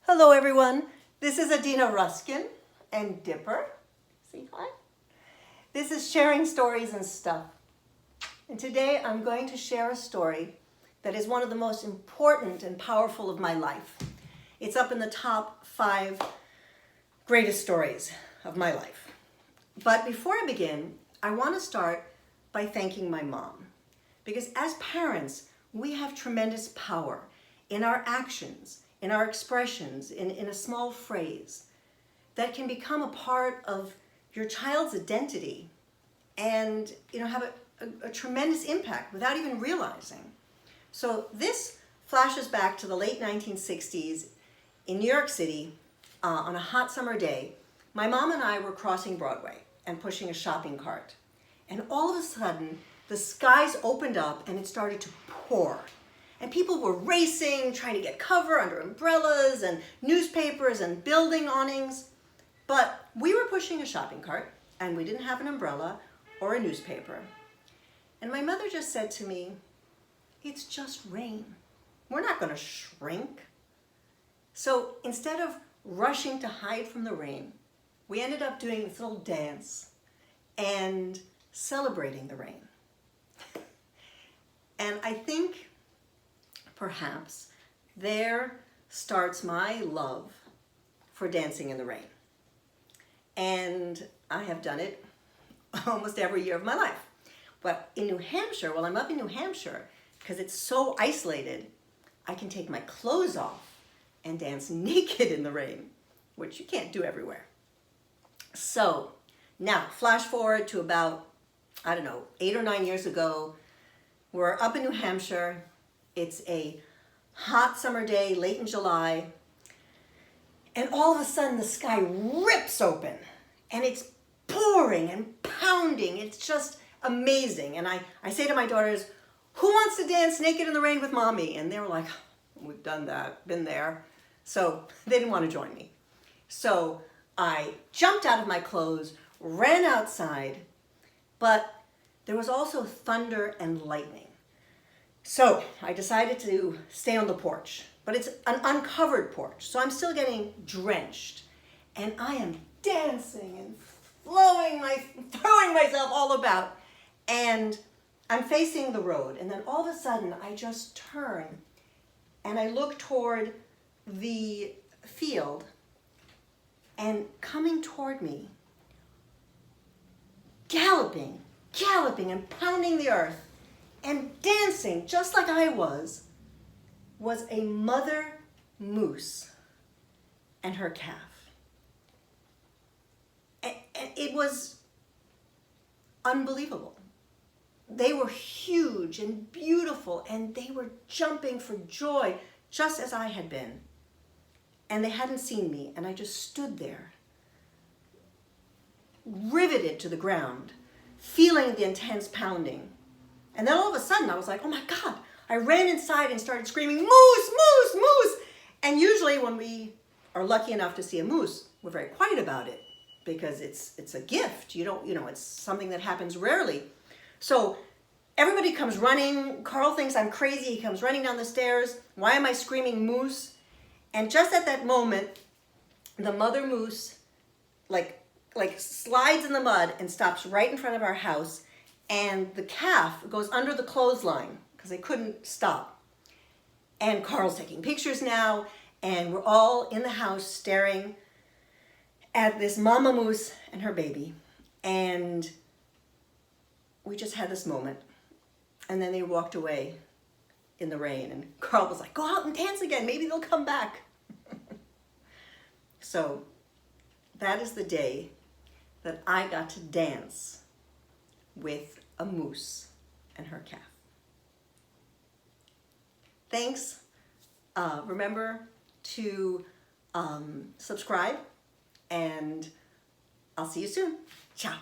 Hello everyone, this is Adina, Ruskin, and Dipper. Say hi. This is Sharing Stories and Stuff. And today I'm going to share a story that is one of the most important and powerful of my life. It's up in the top 5 greatest stories of my life. But before I begin, I want to start by thanking my mom. Because as parents, we have tremendous power in our actions, in our expressions, in a small phrase that can become a part of your child's identity and have a tremendous impact without even realizing. So this flashes back to the late 1960s in New York City on a hot summer day. My mom and I were crossing Broadway and pushing a shopping cart. And all of a sudden, the skies opened up and it started to pour. And people were racing, trying to get cover under umbrellas and newspapers and building awnings. But we were pushing a shopping cart and we didn't have an umbrella or a newspaper. And my mother just said to me, "It's just rain. We're not going to shrink." So instead of rushing to hide from the rain, we ended up doing this little dance and celebrating the rain. And I think perhaps there starts my love for dancing in the rain. And I have done it almost every year of my life. But in New Hampshire, while I'm up in New Hampshire, because it's so isolated, I can take my clothes off and dance naked in the rain, which you can't do everywhere. So now, flash forward to about, 8 or 9 years ago. We're up in New Hampshire. It's a hot summer day, late in July. And all of a sudden, the sky rips open. And it's pouring and pounding. It's just amazing. And I say to my daughters, "Who wants to dance naked in the rain with mommy?" And they were like, "We've done that, been there." So they didn't want to join me. So I jumped out of my clothes, ran outside, but there was also thunder and lightning. So I decided to stay on the porch, but it's an uncovered porch, so I'm still getting drenched. And I am dancing and throwing myself all about. And I'm facing the road, and then all of a sudden I just turn and I look toward the field, and coming toward me, galloping and pounding the earth and dancing just like I was a mother moose and her calf. And it was unbelievable. They were huge and beautiful, and they were jumping for joy just as I had been. And they hadn't seen me, and I just stood there, riveted to the ground, feeling the intense pounding. And then all of a sudden I was like, "Oh my God." I ran inside and started screaming, "Moose, moose, moose." And usually when we are lucky enough to see a moose, we're very quiet about it because it's a gift. It's something that happens rarely. So everybody comes running. Carl thinks I'm crazy. He comes running down the stairs. Why am I screaming moose? And just at that moment, the mother moose like slides in the mud and stops right in front of our house. And the calf goes under the clothesline because they couldn't stop. And Carl's taking pictures now, and we're all in the house staring at this mama moose and her baby. And we just had this moment. And then they walked away in the rain, and Carl was like, "Go out and dance again. Maybe they'll come back." So that is the day that I got to dance with a moose and her calf. Thanks. Remember to subscribe, and I'll see you soon. Ciao.